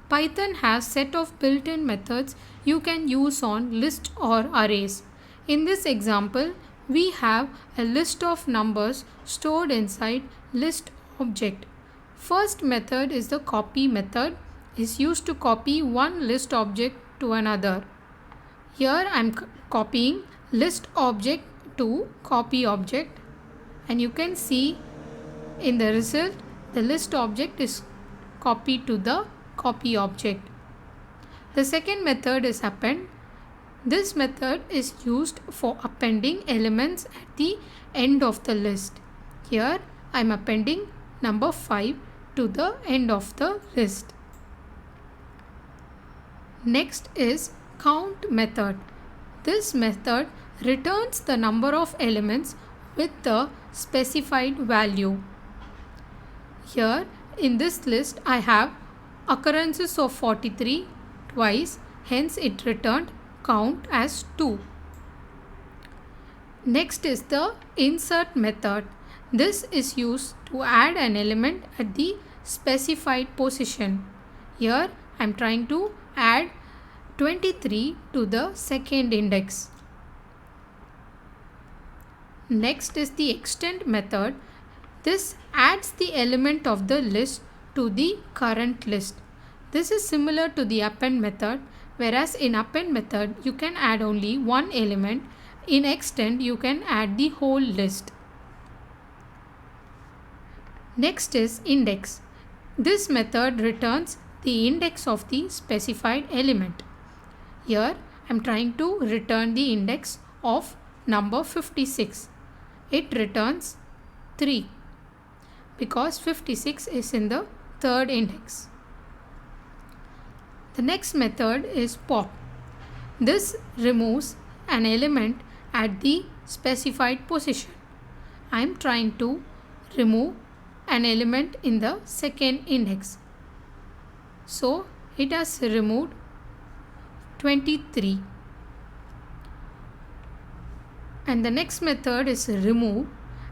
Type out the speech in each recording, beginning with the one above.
Python has set of built-in methods you can use on list or arrays. In this example, we have a list of numbers stored inside list object. First method is the copy method, is used to copy one list object to another. Here I am copying list object to copy object, and you can see in the result the list object is copied to the copy object. The second method is append. This method is used for appending elements at the end of the list. Here I am appending number 5 to the end of the list. Next is count method. This method returns the number of elements with the specified value. Here in this list I have occurrences of 43 twice, hence it returned count as 2. Next is the insert method. This is used to add an element at the specified position. Here I am trying to add 23 to the second index. Next is the extend method. This adds the element of the list to the current list. This is similar to the append method, whereas in append method you can add only one element. In extend you can add the whole list. Next is index. This method returns the index of the specified element. Here I am trying to return the index of number 56. It returns 3 because 56 is in the third index. The next method is pop. This removes an element at the specified position. I am trying to remove an element in the second index. So it has removed 23. And the next method is remove,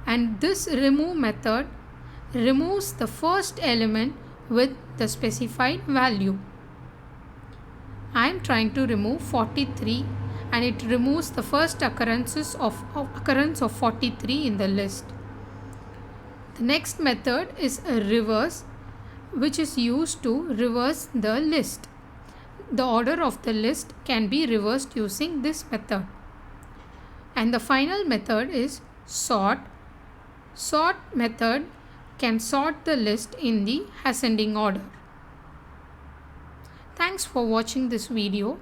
and this remove method removes the first element with the specified value. I am trying to remove 43 and it removes the first occurrence of 43 in the list. The next method is a reverse, which is used to reverse the list. The order of the list can be reversed using this method. And the final method is sort. Sort method can sort the list in the ascending order. Thanks for watching this video.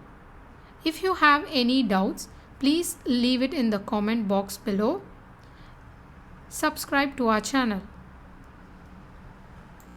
If you have any doubts, please leave it in the comment box below. Subscribe to our channel.